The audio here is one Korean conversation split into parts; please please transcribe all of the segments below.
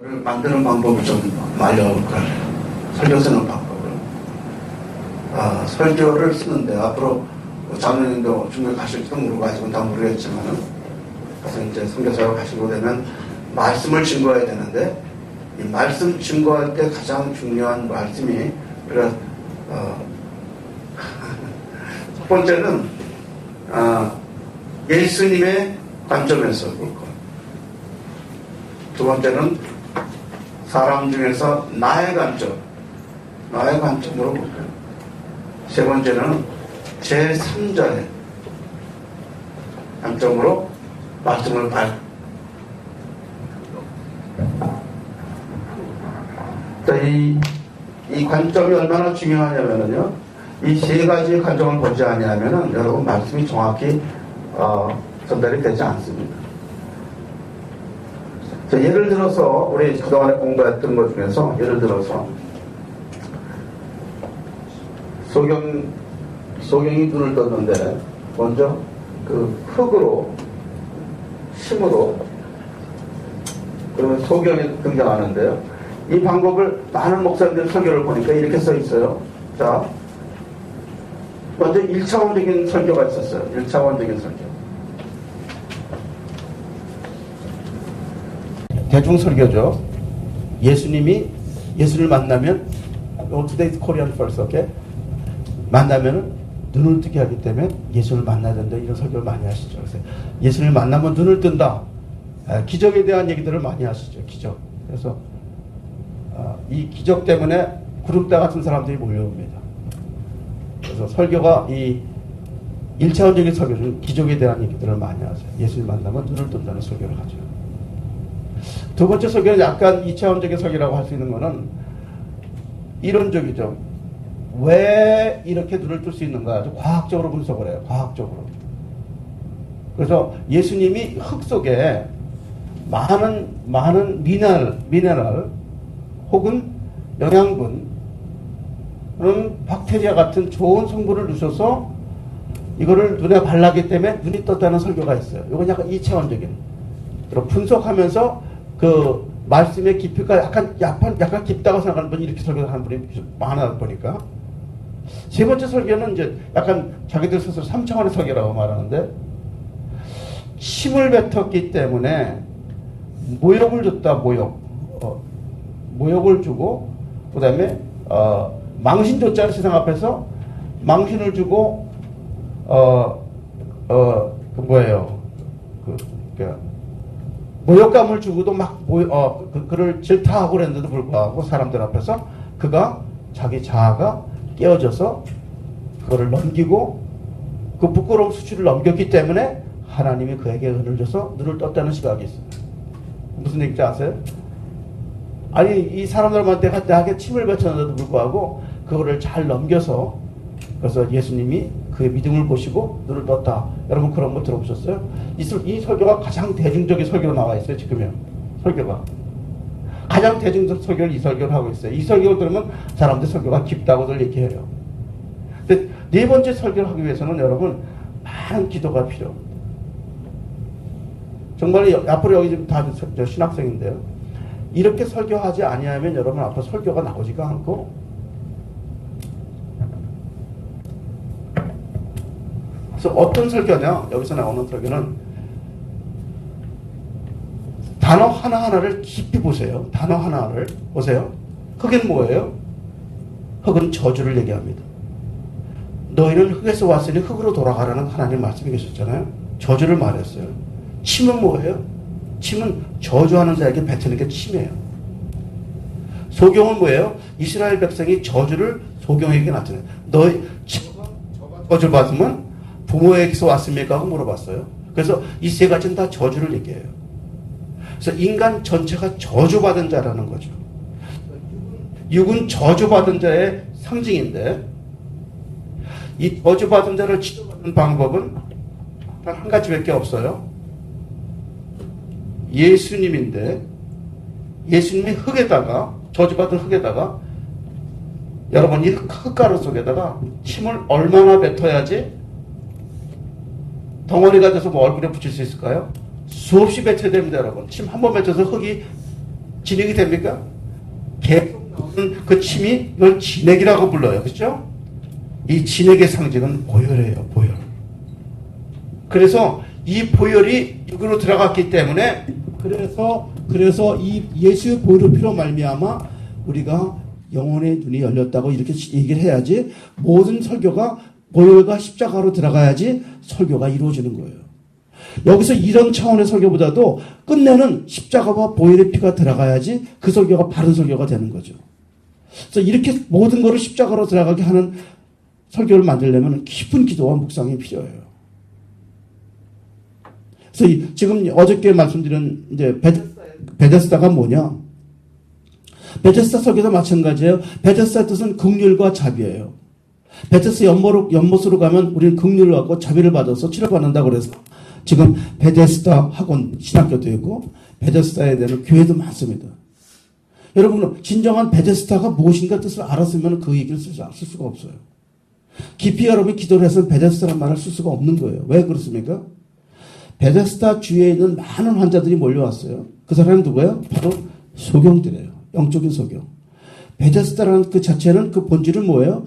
만드는 방법을 좀 알려볼까 해요. 설교 쓰는 방법을. 설교를 쓰는데 앞으로 자매님도 중국에 가실지도 모르고 아직은 다 모르겠지만은 그래서 이제 선교사로 가시고 되면 말씀을 증거해야 되는데 이 말씀 증거할 때 가장 중요한 말씀이 그래서 첫 번째는 예수님의 관점에서 볼 것. 두 번째는 사람 중에서 나의 관점으로 볼 것. 세 번째는 제3자의 관점으로 말씀을 이 관점이 얼마나 중요하냐면요. 이 세 가지 관점을 보지 않으면은 여러분 말씀이 정확히 전달이 되지 않습니다. 예를 들어서 우리 그동안에 공부했던 것 중에서 예를 들어서 소경이 눈을 떴는데 먼저 그 흙으로 심으로 그러면 소경이 등장하는데요. 이 방법을 많은 목사님들 설교를 보니까 이렇게 써 있어요. 자, 먼저 1차원적인 설교가 있었어요. 1차원적인 설교. 대중설교죠. 예수를 만나면 today's Korean first, okay? 만나면 눈을 뜨게 하기 때문에 예수를 만나야 된다. 이런 설교를 많이 하시죠. 그래서 예수를 만나면 눈을 뜬다. 기적에 대한 얘기들을 많이 하시죠. 기적. 그래서 이 기적 때문에 구름대 같은 사람들이 몰려옵니다. 그래서 설교가 이 1차원적인 설교는 기적에 대한 얘기들을 많이 하세요. 예수를 만나면 눈을 뜬다는 설교를 하죠. 두 번째 설교는 약간 2차원적인 설교라고 할 수 있는 것은 이론적이죠. 왜 이렇게 눈을 뜰 수 있는가? 아주 과학적으로 분석을 해요. 과학적으로. 그래서 예수님이 흙 속에 많은 미네랄 혹은 영양분 그런 박테리아 같은 좋은 성분을 넣으셔서 이거를 눈에 발랐기 때문에 눈이 떴다는 설교가 있어요. 이건 약간 2차원적인. 분석하면서 그 말씀의 깊이가 약간 깊다고 생각하는 분이 이렇게 설교하는 분이 많아 보니까. 세 번째 설교는 이제 약간 자기들 스스로 3차원의 설교라고 말하는데 침을 뱉었기 때문에 모욕을 줬다. 모욕을 주고 그 다음에 망신 줬잖아요. 세상 앞에서 망신을 주고 모욕감을 주고도 막 그를 질타하고 그랬는데도 불구하고 사람들 앞에서 그가 자기 자아가 깨어져서 그거를 넘기고 그 부끄러운 수치를 넘겼기 때문에 하나님이 그에게 은혜를 줘서 눈을 떴다는 시각이 있습니다. 무슨 얘기인지 아세요? 아니 이 사람들한테 나에게 침을 뱉었는데도 불구하고 그거를 잘 넘겨서 그래서 예수님이 그의 믿음을 보시고 눈을 떴다. 여러분 그런 거 들어보셨어요? 이 설교가 가장 대중적인 설교로 나와 있어요. 지금요. 설교가. 가장 대중적 설교를 이 설교를 하고 있어요. 이 설교를 들으면 사람들 설교가 깊다고들 얘기해요. 근데 네 번째 설교를 하기 위해서는 여러분 많은 기도가 필요해요. 정말 앞으로 여기 지금 다 신학생인데요. 이렇게 설교하지 아니하면 여러분 앞으로 설교가 나오지가 않고 그래서 어떤 설교냐? 여기서 나오는 설교는 단어 하나하나를 깊이 보세요. 단어 하나를 보세요. 흙은 뭐예요? 흙은 저주를 얘기합니다. 너희는 흙에서 왔으니 흙으로 돌아가라는 하나님 말씀이 계셨잖아요. 저주를 말했어요. 침은 뭐예요? 침은 저주하는 자에게 뱉는 게 침이에요. 소경은 뭐예요? 이스라엘 백성이 저주를 소경에게 나타내요. 너희 저주를 받으면 부모에게서 왔습니까? 하고 물어봤어요. 그래서 이 세 가지는 다 저주를 얘기해요. 그래서 인간 전체가 저주받은 자라는 거죠. 육은 저주받은 자의 상징인데 이 저주받은 자를 치료받는 방법은 단 한 가지밖에 없어요. 예수님인데 예수님이 흙에다가 저주받은 흙에다가 여러분 이 흙가루 속에다가 침을 얼마나 뱉어야지 덩어리가 돼서 뭐 얼굴에 붙일 수 있을까요? 수없이 뱉어야 됩니다, 여러분. 침 한 번 뱉어서 흙이 진액이 됩니까? 계속 나오는 그 침이 이걸 진액이라고 불러요. 그렇죠? 이 진액의 상징은 보혈이에요. 보혈. 그래서 이 보혈이 육으로 들어갔기 때문에 그래서 이 예수의 보혈의 피로 말미암아 우리가 영혼의 눈이 열렸다고 이렇게 얘기를 해야지 모든 설교가 보혈과 십자가로 들어가야지 설교가 이루어지는 거예요. 여기서 이런 차원의 설교보다도 끝내는 십자가와 보혈의 피가 들어가야지 그 설교가 바른 설교가 되는 거죠. 그래서 이렇게 모든 것을 십자가로 들어가게 하는 설교를 만들려면 깊은 기도와 묵상이 필요해요. 그래서 지금 어저께 말씀드린 이제 베데스다가 뭐냐? 베데스다 설교도 마찬가지예요. 베데스다 뜻은 긍휼과 자비예요. 베데스다 연못으로 가면 우리는 긍휼을 받고 자비를 받아서 치료받는다고 그래서 지금 베데스다 학원 신학교도 있고 베데스다에 대한 교회도 많습니다. 여러분 진정한 베데스다가 무엇인가 뜻을 알았으면 그 얘기를 쓸 수가 없어요. 깊이 여러분이 기도를 해서 베데스다라는 말을 쓸 수가 없는 거예요. 왜 그렇습니까? 베데스다 주위에 있는 많은 환자들이 몰려왔어요. 그 사람은 누구예요? 바로 소경들이에요. 영적인 소경. 베데스다라는 그 자체는 그 본질은 뭐예요?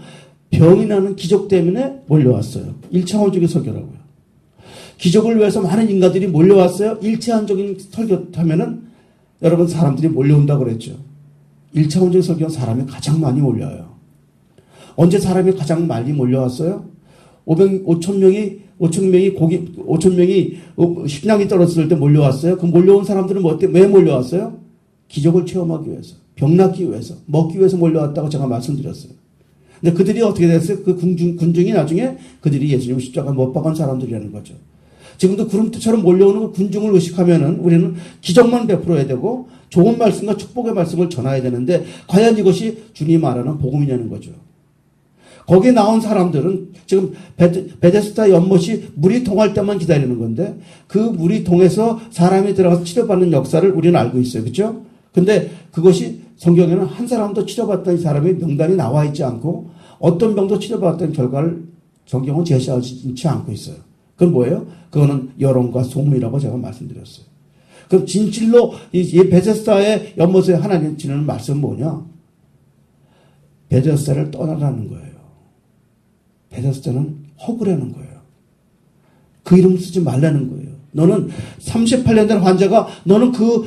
병이 나는 기적 때문에 몰려왔어요. 1차원적인 설교라고요. 기적을 위해서 많은 인간들이 몰려왔어요. 1차원적인 설교하면은 여러분 사람들이 몰려온다고 그랬죠. 1차원적인 설교는 사람이 가장 많이 몰려요. 언제 사람이 가장 많이 몰려왔어요? 5천 명이 식량이 떨어졌을 때 몰려왔어요. 그 몰려온 사람들은 왜 몰려왔어요? 기적을 체험하기 위해서, 병 낫기 위해서, 먹기 위해서 몰려왔다고 제가 말씀드렸어요. 근데 그들이 어떻게 됐어요? 그 군중이 나중에 그들이 예수님 십자가 못 박은 사람들이라는 거죠. 지금도 구름처럼 몰려오는 그 군중을 의식하면은 우리는 기적만 베풀어야 되고 좋은 말씀과 축복의 말씀을 전해야 되는데 과연 이것이 주님 말하는 복음이냐는 거죠. 거기에 나온 사람들은 지금 베데스다 연못이 물이 동할 때만 기다리는 건데 그 물이 동해서 사람이 들어가서 치료받는 역사를 우리는 알고 있어요. 그렇죠? 근데 그것이 성경에는 한 사람도 치료받던 사람의 명단이 나와 있지 않고 어떤 병도 치료받았던 결과를 성경은 제시하지 않고 있어요. 그건 뭐예요? 그거는 여론과 소문이라고 제가 말씀드렸어요. 그럼 진실로 이 베데스다의 연못에 하나님 지는 말씀은 뭐냐? 베데스다를 떠나라는 거예요. 베데스다는 허구라는 거예요. 그 이름 쓰지 말라는 거예요. 너는 38년 된 환자가 너는 그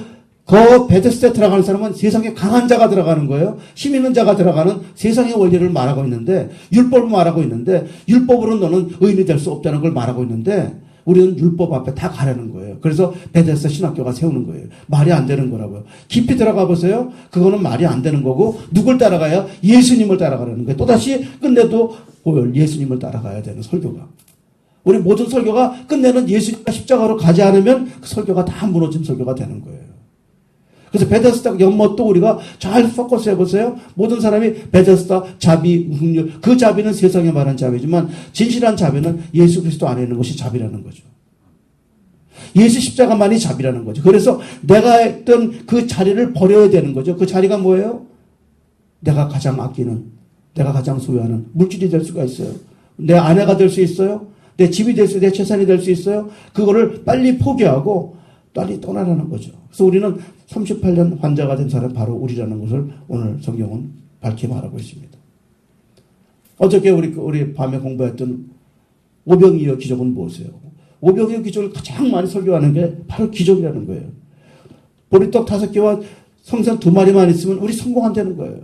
베데스다에 들어가는 사람은 세상에 강한 자가 들어가는 거예요. 힘 있는 자가 들어가는 세상의 원리를 말하고 있는데 율법을 말하고 있는데 율법으로 너는 의인이 될 수 없다는 걸 말하고 있는데 우리는 율법 앞에 다 가려는 거예요. 그래서 베데스다 신학교가 세우는 거예요. 말이 안 되는 거라고요. 깊이 들어가 보세요. 그거는 말이 안 되는 거고 누굴 따라가야? 예수님을 따라가라는 거예요. 또다시 끝내도 예수님을 따라가야 되는 설교가. 우리 모든 설교가 끝내는 예수님과 십자가로 가지 않으면 그 설교가 다 무너진 설교가 되는 거예요. 그래서 베데스다 연못도 우리가 잘 포커스 해보세요. 모든 사람이 베데스다 자비, 긍휼. 그 자비는 세상에 말한 자비지만 진실한 자비는 예수 그리스도 안에 있는 것이 자비라는 거죠. 예수 십자가만이 자비라는 거죠. 그래서 내가 했던 그 자리를 버려야 되는 거죠. 그 자리가 뭐예요? 내가 가장 아끼는, 내가 가장 소유하는 물질이 될 수가 있어요. 내 아내가 될 수 있어요. 내 집이 될 수 있어요. 내 재산이 될 수 있어요. 그거를 빨리 포기하고 빨리 떠나라는 거죠. 그래서 우리는 38년 환자가 된 사람 바로 우리라는 것을 오늘 성경은 밝히 말하고 있습니다. 어저께 우리 밤에 공부했던 오병이어 기적은 무엇이에요? 오병이어 기적을 가장 많이 설교하는 게 바로 기적이라는 거예요. 보리떡 5개와 생선 2마리만 있으면 우리 성공한다는 거예요.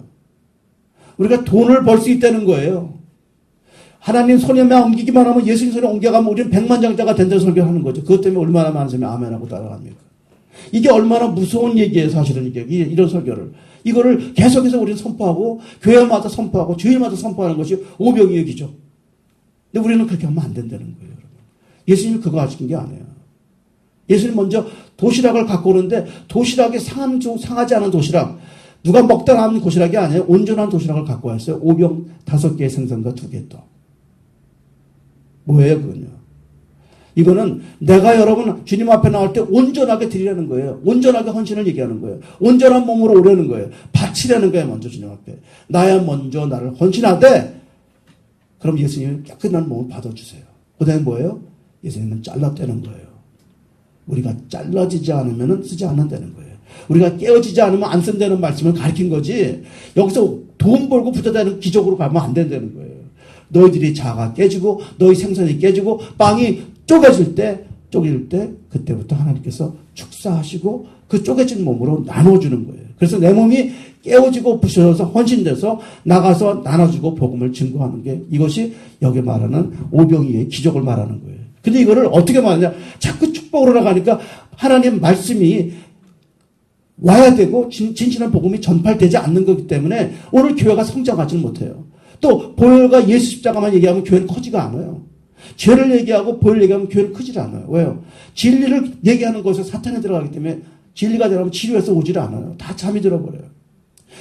우리가 돈을 벌 수 있다는 거예요. 하나님 손에 옮기기만 하면 예수님 손에 옮겨가면 우리는 백만장자가 된다는 설교하는 거죠. 그것 때문에 얼마나 많은 사람이 아멘하고 따라갑니까? 이게 얼마나 무서운 얘기예요, 사실은 이게. 이런 설교를. 이거를 계속해서 우리는 선포하고, 교회마다 선포하고, 주일마다 선포하는 것이 오병이어 기적. 근데 우리는 그렇게 하면 안 된다는 거예요, 여러분. 예수님이 그거 하신 게 아니에요. 예수님 먼저 도시락을 갖고 오는데, 도시락이 상하지 않은 도시락, 누가 먹다 남은 도시락이 아니에요. 온전한 도시락을 갖고 왔어요. 오병 5개의 생선과 2개 떡. 뭐예요, 그건요? 이거는 내가 여러분 주님 앞에 나올 때 온전하게 드리라는 거예요. 온전하게 헌신을 얘기하는 거예요. 온전한 몸으로 오려는 거예요. 바치라는 거예요. 먼저 주님 앞에. 나야 먼저 나를 헌신하되 그럼 예수님이 깨끗한 몸을 받아주세요. 그 다음에 뭐예요? 예수님은 잘랐다는 거예요. 우리가 잘라지지 않으면 쓰지 않는다는 거예요. 우리가 깨어지지 않으면 안 쓴다는 말씀을 가르친 거지 여기서 돈 벌고 부자 되는 기적으로 가면 안 된다는 거예요. 너희들이 자가 깨지고 너희 생선이 깨지고 빵이 쪼개질 때 그때부터 하나님께서 축사하시고 그 쪼개진 몸으로 나눠주는 거예요. 그래서 내 몸이 깨어지고 부셔져서 헌신돼서 나가서 나눠주고 복음을 증거하는 게 이것이 여기 말하는 오병이의 기적을 말하는 거예요. 근데 이거를 어떻게 말하냐? 자꾸 축복으로 나가니까 하나님 말씀이 와야 되고 진실한 복음이 전파되지 않는 거기 때문에 오늘 교회가 성장하지는 못해요. 또 보혈과 예수 십자가만 얘기하면 교회는 커지가 않아요. 죄를 얘기하고 보혈 얘기하면 교회는 크질 않아요. 왜요? 진리를 얘기하는 것에 사탄이 들어가기 때문에 진리가 들어가면 치료해서 오질 않아요. 다 잠이 들어버려요.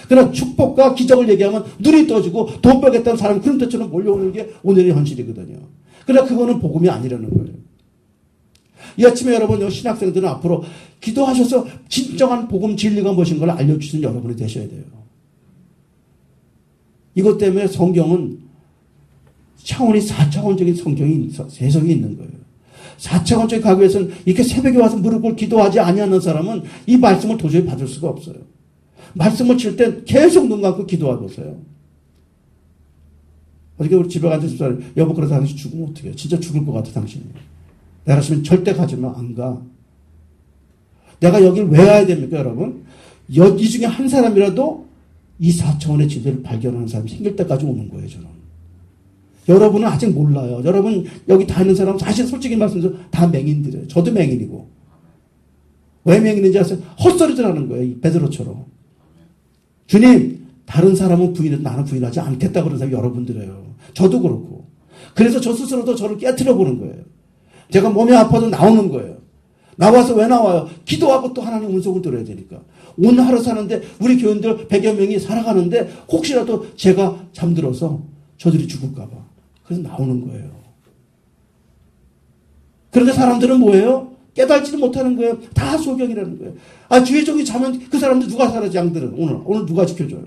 그러나 축복과 기적을 얘기하면 눈이 떠지고 돈 벌겠다는 사람이 그런 때처럼 몰려오는 게 오늘의 현실이거든요. 그러나 그거는 복음이 아니라는 거예요. 이 아침에 여러분 신학생들은 앞으로 기도하셔서 진정한 복음 진리가 무엇인 걸 알려주시는 여러분이 되셔야 돼요. 이것 때문에 성경은 차원이 4차원적인 성경이 세상에 있는 거예요. 4차원적인 가구에서는 이렇게 새벽에 와서 무릎 꿇고 기도하지 아니하는 사람은 이 말씀을 도저히 받을 수가 없어요. 말씀을 칠 때 계속 눈 감고 기도하고서요. 어저께 우리 집에 가서 집사람 여보 그래서 당신 죽으면 어떡해? 진짜 죽을 것 같아 당신이. 내가 했으면 절대 가지면 안 가. 내가 여길 왜 와야 됩니까 여러분? 이 중에 한 사람이라도 이 4차원의 진리를 발견하는 사람이 생길 때까지 오는 거예요 저는. 여러분은 아직 몰라요. 여러분 여기 다 있는 사람은 사실 솔직히 말씀드려서 다 맹인들이에요. 저도 맹인이고. 왜 맹인인지 아세요? 헛소리들 하는 거예요. 이 베드로처럼. 주님 다른 사람은 부인해도 나는 부인하지 않겠다 그런 사람이 여러분들이에요. 저도 그렇고. 그래서 저 스스로도 저를 깨트려 보는 거예요. 제가 몸이 아파도 나오는 거예요. 나와서 왜 나와요? 기도하고 또 하나님 운석을 들어야 되니까. 오늘 하루 사는데 우리 교인들 100여 명이 살아가는데 혹시라도 제가 잠들어서 저들이 죽을까 봐. 그래서 나오는 거예요. 그런데 사람들은 뭐예요? 깨달지를 못하는 거예요. 다 소경이라는 거예요. 아, 주의 종이 자면 그 사람들 누가 살아지 양들은 오늘 누가 지켜줘요?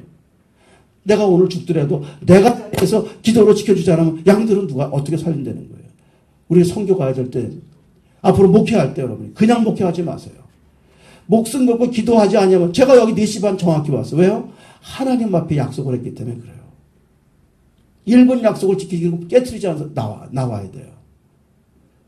내가 오늘 죽더라도 내가 해서 기도로 지켜주지 않으면 양들은 누가 어떻게 살린다는 거예요. 우리 선교 가야 될 때 앞으로 목회할 때 여러분 그냥 목회하지 마세요. 목숨 걸고 기도하지 않으면 제가 여기 4시 반 정확히 왔어요. 왜요? 하나님 앞에 약속을 했기 때문에 그래요. 1분 약속을 지키고 깨트리지 않아서 나와야 돼요.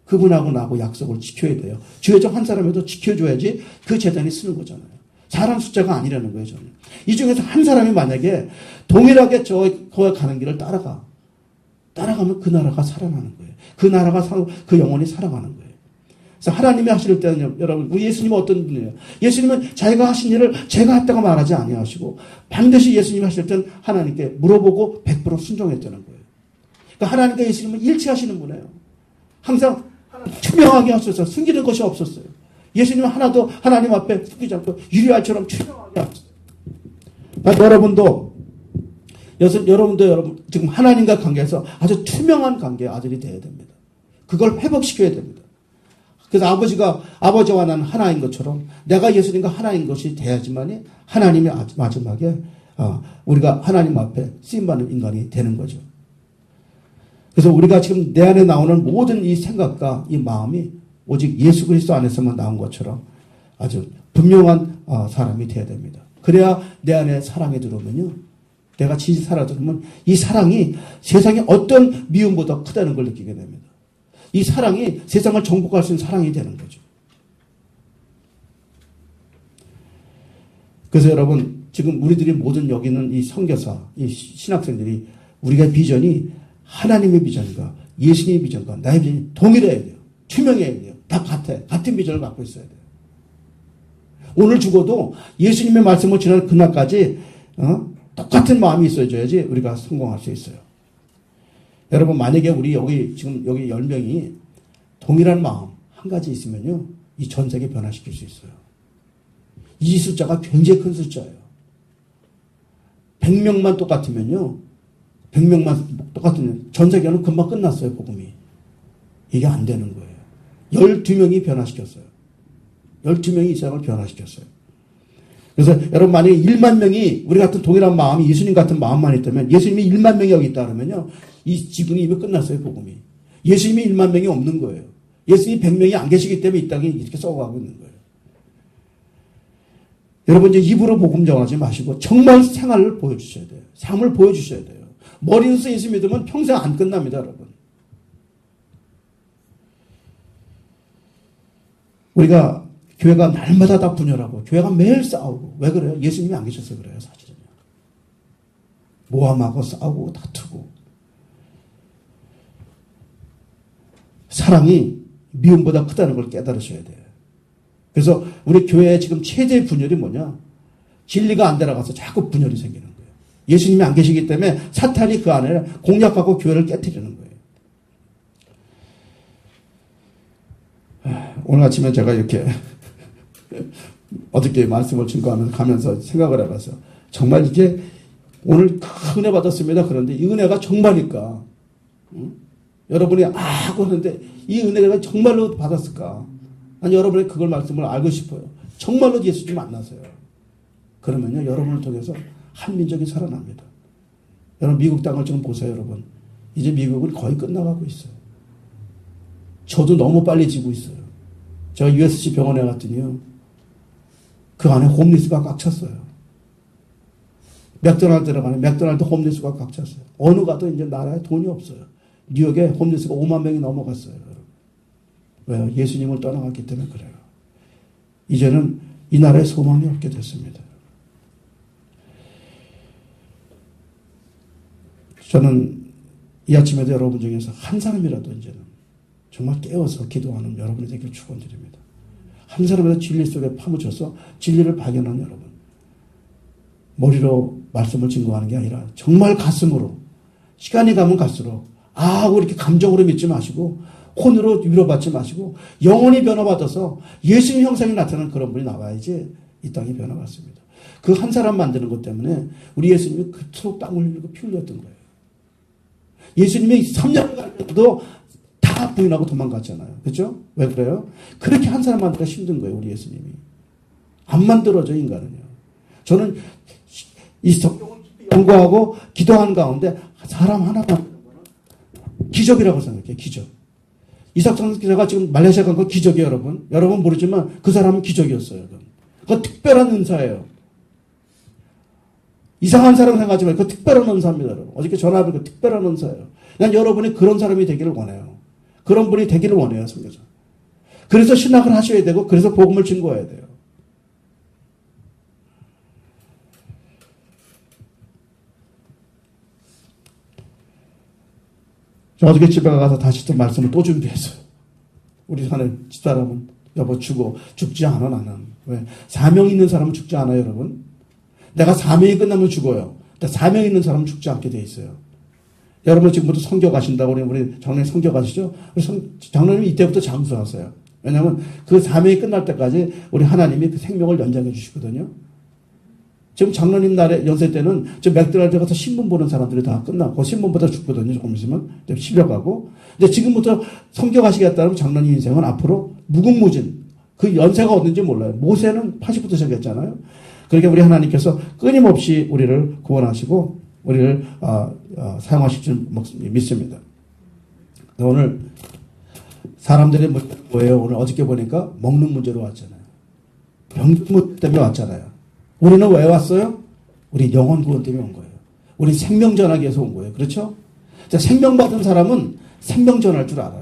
그분하고 나하고 약속을 지켜야 돼요. 주의종 한 사람이라도 지켜줘야지 그 재단이 쓰는 거잖아요. 사람 숫자가 아니라는 거예요. 저는. 이 중에서 한 사람이 만약에 동일하게 거기 가는 길을 따라가면 그 나라가 살아나는 거예요. 그 나라가 그 영혼이 살아가는 거예요. 그래서 하나님이 하실 때는요, 여러분, 우리 예수님은 어떤 분이에요? 예수님은 자기가 하신 일을 제가 했다고 말하지 아니하시고 반드시 예수님이 하실 때는 하나님께 물어보고 100% 순종했다는 거예요. 그러니까 하나님과 예수님은 일치하시는 분이에요. 항상 투명하게 하셔서 숨기는 것이 없었어요. 예수님은 하나도 하나님 앞에 숨기지 않고 유리알처럼 투명하게 하셨어요. 여러분도 지금 하나님과 관계에서 아주 투명한 관계의 아들이 되어야 됩니다. 그걸 회복시켜야 됩니다. 그래서 아버지와 나는 하나인 것처럼 내가 예수님과 하나인 것이 돼야지만이 하나님이 마지막에 우리가 하나님 앞에 쓰임받는 인간이 되는 거죠. 그래서 우리가 지금 내 안에 나오는 모든 이 생각과 이 마음이 오직 예수 그리스도 안에서만 나온 것처럼 아주 분명한 사람이 되어야 됩니다. 그래야 내 안에 사랑이 들어오면요. 내가 진실 살아들으면 이 사랑이 세상의 어떤 미움보다 크다는 걸 느끼게 됩니다. 이 사랑이 세상을 정복할 수 있는 사랑이 되는 거죠. 그래서 여러분 지금 우리들이 모든 여기 있는 이 선교사, 이 신학생들이 우리가 비전이 하나님의 비전과 예수님의 비전과 나의 비전이 동일해야 돼요. 투명해야 돼요. 다 같은 비전을 갖고 있어야 돼요. 오늘 죽어도 예수님의 말씀을 지난 그날까지 똑같은 마음이 있어줘야지 우리가 성공할 수 있어요. 여러분 만약에 우리 지금 여기 10명이 동일한 마음 한 가지 있으면요. 이 전 세계 변화시킬 수 있어요. 이 숫자가 굉장히 큰 숫자예요. 100명만 똑같으면요. 100명만 똑같으면 전 세계는 금방 끝났어요. 복음이. 이게 안 되는 거예요. 12명이 변화시켰어요. 12명이 이 세상을 변화시켰어요. 그래서 여러분 만약에 1만 명이 우리 같은 동일한 마음이 예수님 같은 마음만 있다면 예수님이 1만 명이 여기 있다 그러면요. 이 지붕이 이미 끝났어요. 복음이. 예수님이 1만 명이 없는 거예요. 예수님이 100명이 안 계시기 때문에 이 땅에 이렇게 썩어가고 있는 거예요. 여러분 이제 입으로 복음 전하지 마시고 정말 생활을 보여주셔야 돼요. 삶을 보여주셔야 돼요. 머리로서 예수 믿으면 평생 안 끝납니다, 여러분. 우리가 교회가 날마다 다 분열하고 교회가 매일 싸우고 왜 그래요? 예수님이 안 계셔서 그래요, 사실은요. 모함하고 싸우고 다투고. 사랑이 미움보다 크다는 걸 깨달으셔야 돼요. 그래서 우리 교회의 지금 최대의 분열이 뭐냐? 진리가 안 들어가서 자꾸 분열이 생기는 거예요. 예수님이 안 계시기 때문에 사탄이 그 안에 공략하고 교회를 깨뜨리는 거예요. 오늘 아침에 제가 이렇게 어저께 말씀을 증거하면서 생각을 해봐서 정말 이게 오늘 큰 은혜 받았습니다. 그런데 이 은혜가 정말일까? 여러분이 하고 하는데 이 은혜가 정말로 받았을까? 아니 여러분이 그걸 말씀을 알고 싶어요. 정말로 예수님 만나세요. 그러면요 여러분을 통해서 한민족이 살아납니다. 여러분 미국 땅을 지금 보세요. 여러분 이제 미국은 거의 끝나가고 있어요. 저도 너무 빨리 지고 있어요. 제가 USC 병원에 갔더니요 그 안에 홈리스가 꽉 찼어요. 맥도날드 들어가는 맥도날드 홈리스가 꽉 찼어요. 어느 가도 이제 나라에 돈이 없어요. 뉴욕에 홈리스가 5만 명이 넘어갔어요. 왜요? 예수님을 떠나갔기 때문에 그래요. 이제는 이 나라에 소망이 없게 됐습니다. 저는 이 아침에도 여러분 중에서 한 사람이라도 이제는 정말 깨워서 기도하는 여러분이 되길 축원드립니다. 한 사람이라도 진리 속에 파묻혀서 진리를 발견하는 여러분. 머리로 말씀을 증거하는 게 아니라 정말 가슴으로 시간이 가면 갈수록 하고 이렇게 감정으로 믿지 마시고 혼으로 위로받지 마시고 영혼이 변화받아서 예수님 형상이 나타나는 그런 분이 나와야지 이 땅이 변화받습니다. 그 한 사람 만드는 것 때문에 우리 예수님이 그토록 땀 흘리고 피 흘렸던 거예요. 예수님이 3년간도 다 부인하고 도망갔잖아요. 그렇죠? 왜 그래요? 그렇게 한 사람 만들기가 힘든 거예요. 우리 예수님이. 안 만들어져 인간은요. 저는 이 성경을 연구하고 기도하는 가운데 사람 하나 만드는 거는 기적이라고 생각해요. 기적. 이삭 기자가 지금 말레이시아 간 건 기적이에요, 여러분. 여러분 모르지만 그 사람은 기적이었어요. 그건 특별한 은사예요. 이상한 사람 생각하지 말고 그 특별한 은사입니다, 여러분. 어저께 전화하면 그 특별한 은사예요. 난 여러분이 그런 사람이 되기를 원해요. 그런 분이 되기를 원해요, 성교사. 그래서 신학을 하셔야 되고, 그래서 복음을 증거해야 돼요. 저 어저께 집에 가서 다시 또 말씀을 또 준비했어요. 우리 집사람은 여보 죽지 않아 나는. 왜? 사명 있는 사람은 죽지 않아요, 여러분. 내가 사명이 끝나면 죽어요. 근데 사명 있는 사람은 죽지 않게 돼 있어요. 여러분 지금부터 성교 가신다고 우리 장로님 성교 가시죠? 장로님이 이때부터 장수하세요. 왜냐하면 그 사명이 끝날 때까지 우리 하나님이 그 생명을 연장해 주시거든요. 지금 장로님 날에 연세 때는 저 맥도날드 가서 신문 보는 사람들이 다 끝나고 신문보다 죽거든요. 조금 있으면 실려가고. 근데 지금부터 성교 가시겠다면 장로님 인생은 앞으로 무궁무진. 그 연세가 어딘지 몰라요. 모세는 80부터 시작했잖아요. 그러니까 우리 하나님께서 끊임없이 우리를 구원하시고 우리를 사용하실 줄 믿습니다. 오늘 사람들의 뭐예요? 오늘 어저께 보니까 먹는 문제로 왔잖아요. 병 때문에 왔잖아요. 우리는 왜 왔어요? 우리 영혼 구원 때문에 온 거예요. 우리 생명 전하기 위해서 온 거예요. 그렇죠? 자, 생명 받은 사람은 생명 전할 줄 알아요.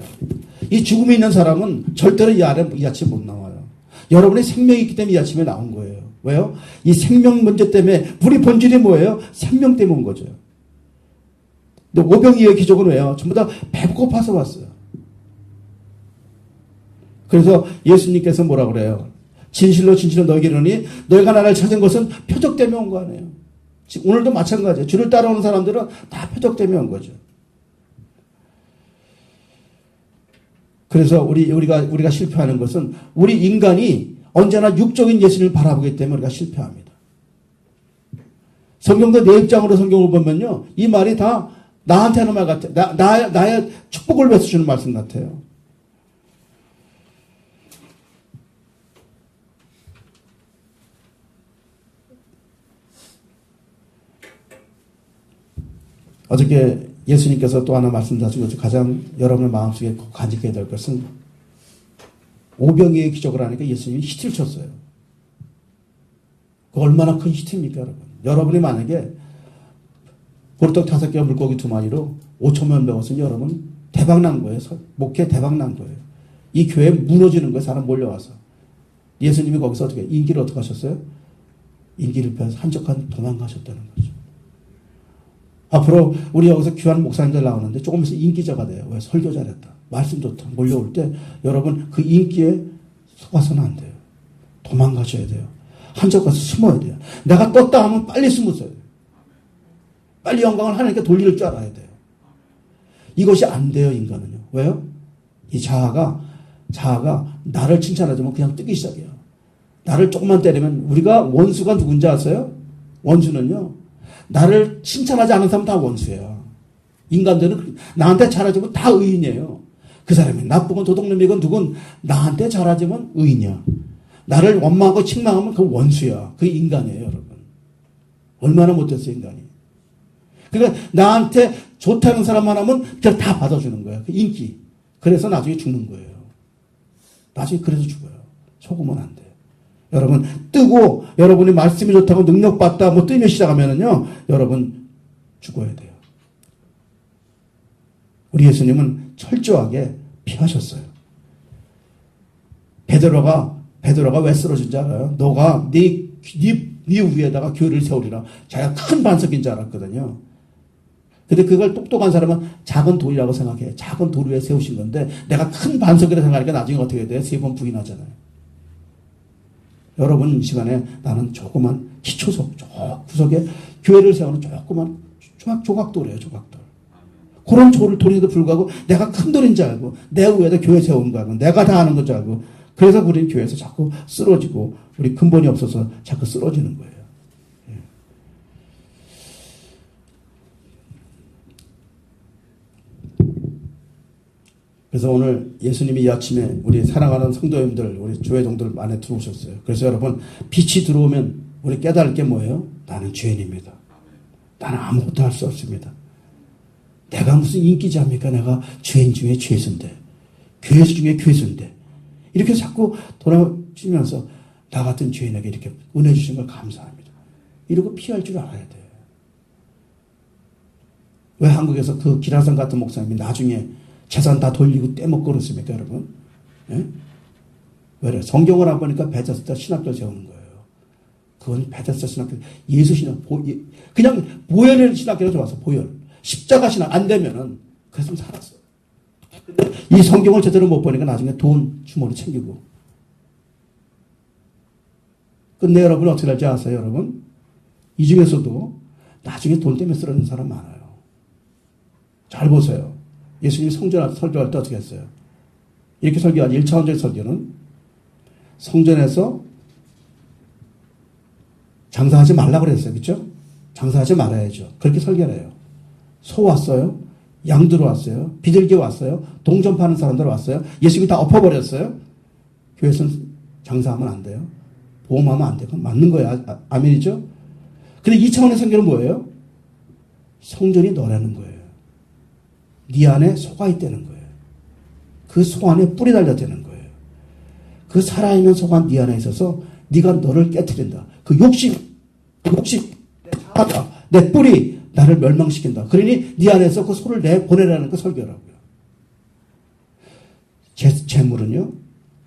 이 죽음이 있는 사람은 절대로 이 아침에 못 나와요. 여러분의 생명이 있기 때문에 이 아침에 나온 거예요. 왜요? 이 생명 문제 때문에 우리 본질이 뭐예요? 생명 때문에 온 거죠. 근데 오병이어의 기적은 왜요? 전부 다 배고파서 왔어요. 그래서 예수님께서 뭐라 그래요? 진실로 너에게 이르노니 너희가 나를 찾은 것은 표적 때문에 온 거 아니에요. 지금 오늘도 마찬가지예요. 주를 따라오는 사람들은 다 표적 때문에 온 거죠. 그래서 우리가 실패하는 것은 우리 인간이 언제나 육적인 예수님을 바라보기 때문에 우리가 실패합니다. 성경도 내 입장으로 성경을 보면요. 이 말이 다 나한테 하는 말 같아요. 나의 축복을 위해서 주는 말씀 같아요. 어저께 예수님께서 또 하나 말씀하신 것중 가장 여러분의 마음속에 간직해야 될 것은 오병이의 기적을 하니까 예수님이 히트를 쳤어요. 그 얼마나 큰 히트입니까, 여러분? 여러분이 만약에 보리떡 5개와 물고기 2마리로 5천만 배웠으면 여러분 대박 난 거예요. 목회 대박 난 거예요. 이 교회 무너지는 거예요. 사람 몰려와서. 예수님이 거기서 어떻게, 인기를 어떻게 하셨어요? 인기를 빼서 한적한 도망가셨다는 거죠. 앞으로 우리 여기서 귀한 목사님들 나오는데 조금 있으면 인기자가 돼요. 왜? 설교 잘했다. 말씀 좋다. 몰려올 때 여러분 그 인기에 속아서는 안 돼요. 도망가셔야 돼요. 한적 가서 숨어야 돼요. 내가 떴다 하면 빨리 숨으세요. 빨리 영광을 하나님께 돌릴 줄 알아야 돼요. 이것이 안 돼요, 인간은요. 왜요? 이 자아가 나를 칭찬하자면 그냥 뜨기 시작해요. 나를 조금만 때리면, 우리가 원수가 누군지 아세요? 원수는요, 나를 칭찬하지 않은 사람은 다 원수예요. 인간들은 나한테 잘하지면 다 의인이에요. 그 사람이 나쁘건 도둑놈이건 누군 나한테 잘하지면 의인이야. 나를 원망하고 책망하면 그 원수야. 그게 인간이에요, 여러분. 얼마나 못됐어요, 인간이. 그러니까 나한테 좋다는 사람만 하면 그냥 다 받아주는 거예요. 그 인기. 그래서 나중에 죽는 거예요. 나중에 그래서 죽어요. 속으면 안 돼요. 여러분, 뜨고 여러분이 말씀이 좋다고 능력받다 뭐 뜨며 시작하면은요, 여러분 죽어야 돼요. 우리 예수님은 철저하게 피하셨어요. 베드로가 왜 쓰러진 줄 알아요? 너가 네 위에다가 교회를 세우리라. 자기가 큰 반석인 줄 알았거든요. 근데 그걸 똑똑한 사람은 작은 돌이라고 생각해. 작은 돌 위에 세우신 건데 내가 큰 반석이라고 생각하니까 나중에 어떻게 돼요? 3번 부인하잖아요. 여러분 이 시간에 나는 조그만 기초석 구석에 교회를 세우는 조그만 조각돌이에요. 조각돌. 그런 돌인데도 불구하고 내가 큰 돌인 줄 알고 내 위에다 교회 세우는 거 알고 내가 다 하는 줄 알고 그래서 우리 교회에서 자꾸 쓰러지고 우리 근본이 없어서 자꾸 쓰러지는 거예요. 그래서 오늘 예수님이 이 아침에 우리 사랑하는 성도님들, 우리 교회종들 안에 들어오셨어요. 그래서 여러분, 빛이 들어오면 우리 깨달을 게 뭐예요? 나는 죄인입니다. 나는 아무것도 할 수 없습니다. 내가 무슨 인기자입니까? 내가 죄인 중에 죄수인데, 괴수 중에 괴수인데. 이렇게 자꾸 돌아주면서 나 같은 죄인에게 이렇게 은혜 주신 걸 감사합니다. 이러고 피할 줄 알아야 돼요. 왜 한국에서 그 기라성 같은 목사님이 나중에 재산 다 돌리고 떼먹고 그렇습니까, 여러분? 예? 왜? 성경을 안 보니까 베데스다 신학교 세우는 거예요. 그건 베데스다 신학교, 예수 신학, 그냥 보혈의 신학교로 좋아서 보혈. 십자가 신학 안 되면은 그랬으면 살았어. 근데 이 성경을 제대로 못 보니까 나중에 돈 주머니 챙기고. 근데 여러분 어떻게 할지 아세요, 여러분? 이 중에서도 나중에 돈 때문에 쓰러진 사람 많아요. 잘 보세요. 예수님이 설교할 때 어떻게 했어요? 이렇게 설교하지. 1차원적 설교는 성전에서 장사하지 말라고 그랬어요. 그렇죠? 장사하지 말아야죠. 그렇게 설교를 해요. 소 왔어요. 양 들어왔어요. 비둘기 왔어요. 동전 파는 사람들 왔어요. 예수님이 다 엎어버렸어요. 교회에서는 장사하면 안 돼요. 보험하면 안 돼요. 그건 맞는 거예요. 아멘이죠? 근데 2차원의 설교는 뭐예요? 성전이 너라는 거예요. 네 안에 소가 있다는 거예요. 그 소 안에 뿔이 달렸다는 거예요. 그 살아있는 소가 네 안에 있어서 네가 너를 깨트린다. 그 욕심, 내 자아다, 내 뿔이 나를 멸망시킨다. 그러니 네 안에서 그 소를 내보내라는 그 설교라고요. 재물은요,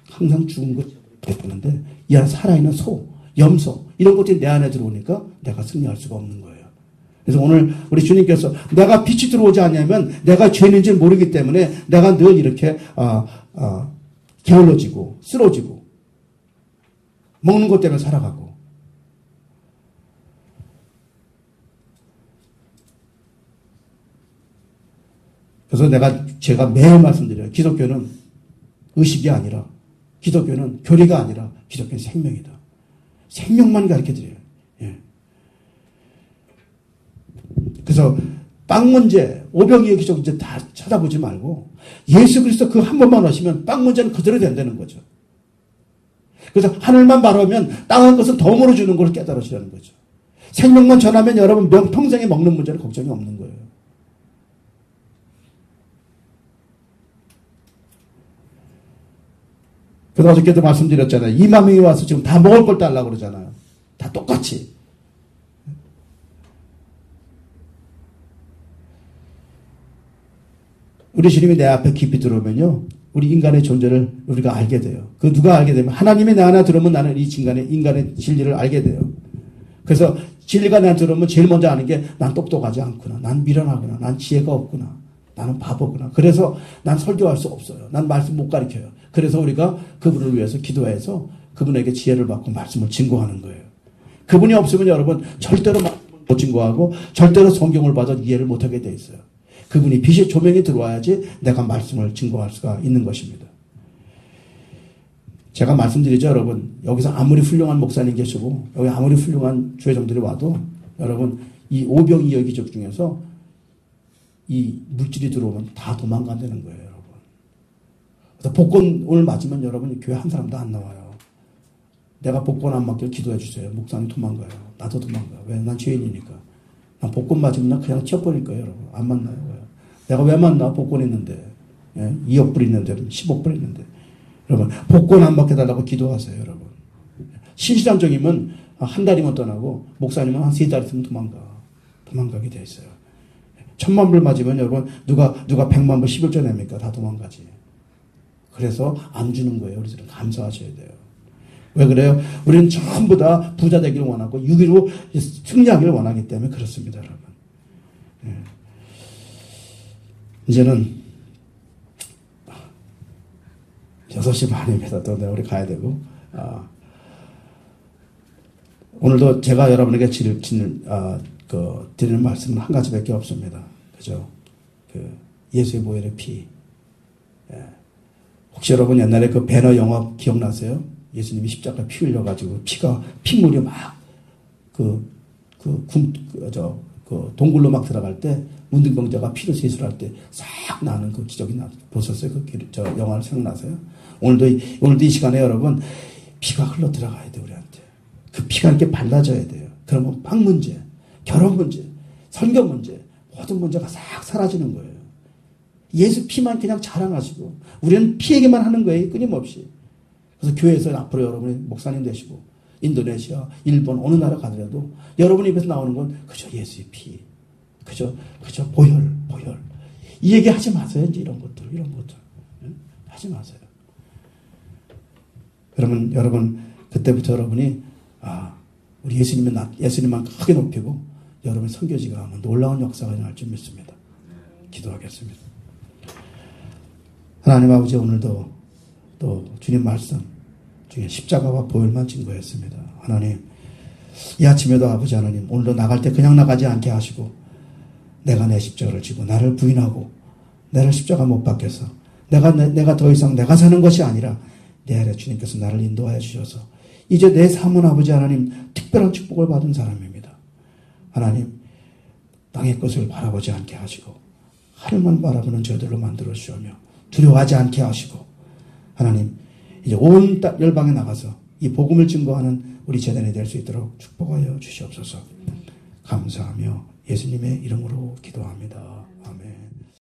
항상 죽은 것 되는데 이 안에 살아있는 소, 염소 이런 것들이 내 안에 들어오니까 내가 승리할 수가 없는 거예요. 그래서 오늘 우리 주님께서 내가 빛이 들어오지 않냐면 내가 죄인인지 모르기 때문에 내가 늘 이렇게 게을러지고 쓰러지고 먹는 것 때문에 살아가고. 그래서 제가 매일 말씀드려요. 기독교는 의식이 아니라, 기독교는 교리가 아니라 기독교는 생명이다. 생명만 가르쳐드려요. 예. 그래서 빵 문제, 오병이의 기적 이제 다 찾아보지 말고 예수 그리스도 그 한 번만 하시면 빵 문제는 그대로 된다는 거죠. 그래서 하늘만 바라보면 땅한 것은 덤으로 주는 걸 깨달으시라는 거죠. 생명만 전하면 여러분 평생에 먹는 문제는 걱정이 없는 거예요. 그래서 어저께도 말씀드렸잖아요. 2만 명이 와서 지금 다 먹을 걸 달라고 그러잖아요. 다 똑같이. 우리 주님이 내 앞에 깊이 들어오면요, 우리 인간의 존재를 우리가 알게 돼요. 그 누가 알게 되면 하나님이 내 안에 들어오면 나는 이 인간의 진리를 알게 돼요. 그래서 진리가 나한테 들어오면 제일 먼저 아는 게 난 똑똑하지 않구나. 난 미련하구나. 난 지혜가 없구나. 나는 바보구나. 그래서 난 설교할 수 없어요. 난 말씀 못 가르쳐요. 그래서 우리가 그분을 위해서 기도해서 그분에게 지혜를 받고 말씀을 증거하는 거예요. 그분이 없으면 여러분 절대로 말씀을 못 증거하고 절대로 성경을 봐도 이해를 못하게 돼 있어요. 그분이 빛의 조명이 들어와야지 내가 말씀을 증거할 수가 있는 것입니다. 제가 말씀드리죠, 여러분. 여기서 아무리 훌륭한 목사님 계시고 여기 아무리 훌륭한 주회장들이 와도 여러분 이 오병이어기적 중에서 이 물질이 들어오면 다 도망간다는 거예요, 여러분. 그래서 복권 오늘 맞으면 여러분 교회 한 사람도 안 나와요. 내가 복권 안 맞길 기도해 주세요. 목사님 도망가요. 나도 도망가요. 왜? 난 죄인이니까. 난 복권 맞으면 난 그냥 튀어버릴 거예요, 여러분. 안 만나요. 왜? 내가 왜 만나? 복권 있는데. 2억 불 있는데, 10억 불 있는데. 여러분, 복권 안 받게 달라고 기도하세요, 여러분. 신실한적이면 한 달이면 떠나고, 목사님은 한 3달 있으면 도망가게 돼 있어요. 1,000만 불 맞으면 여러분, 누가 100만 불 11조 냅니까? 다 도망가지. 그래서 안 주는 거예요. 우리들은 감사하셔야 돼요. 왜 그래요? 우리는 전부 다 부자 되기를 원하고, 유기로 승리하기를 원하기 때문에 그렇습니다, 여러분. 예. 이제는 6시 반입니다. 또 우리 가야 되고. 오늘도 제가 여러분에게 드리는 말씀은 한 가지밖에 없습니다. 그죠? 예수의 보혈의 피. 예. 혹시 여러분 옛날에 그 배너 영화 기억나세요? 예수님이 십자가에 피 흘려가지고 핏물이 막 동굴로 막 들어갈 때 문둥병자가 피로 세수를 할 때 싹 나는 그 기적이 보셨어요? 저 영화를 생각나세요? 오늘도 이 시간에 여러분 피가 흘러 들어가야 돼 우리한테. 그 피가 이렇게 발라져야 돼요. 그러면 빵 문제, 결혼 문제, 선교 문제, 모든 문제가 싹 사라지는 거예요. 예수 피만 그냥 자랑하시고 우리는 피 얘기만 하는 거예요. 끊임없이. 그래서 교회에서 앞으로 여러분이 목사님 되시고 인도네시아, 일본 어느 나라 가더라도 여러분 입에서 나오는 건 그저 예수의 피, 그저 보혈. 이 얘기 하지 마세요. 이제 이런 것들. 응? 하지 마세요. 그러면 여러분 그때부터 여러분이 우리 예수님만 크게 높이고 여러분 선교지가 하면 놀라운 역사가 일어날 줄 믿습니다. 기도하겠습니다. 하나님 아버지 오늘도 또 주님 말씀 중에 십자가와 보혈만 증거했습니다. 하나님 이 아침에도 아버지 하나님 오늘도 나갈 때 그냥 나가지 않게 하시고 내가 내 십자가를 지고 나를 부인하고 나를 십자가 못 박혀서 내가 더 이상 내가 사는 것이 아니라 내 아래 주님께서 나를 인도하여 주셔서 이제 내 삶은 아버지 하나님 특별한 축복을 받은 사람입니다. 하나님 땅의 것을 바라보지 않게 하시고 하늘만 바라보는 저들로 만들어 주시며 두려워하지 않게 하시고 하나님 이제 온 열방에 나가서 이 복음을 증거하는 우리 제단이 될 수 있도록 축복하여 주시옵소서. 감사하며 예수님의 이름으로 기도합니다. 아멘.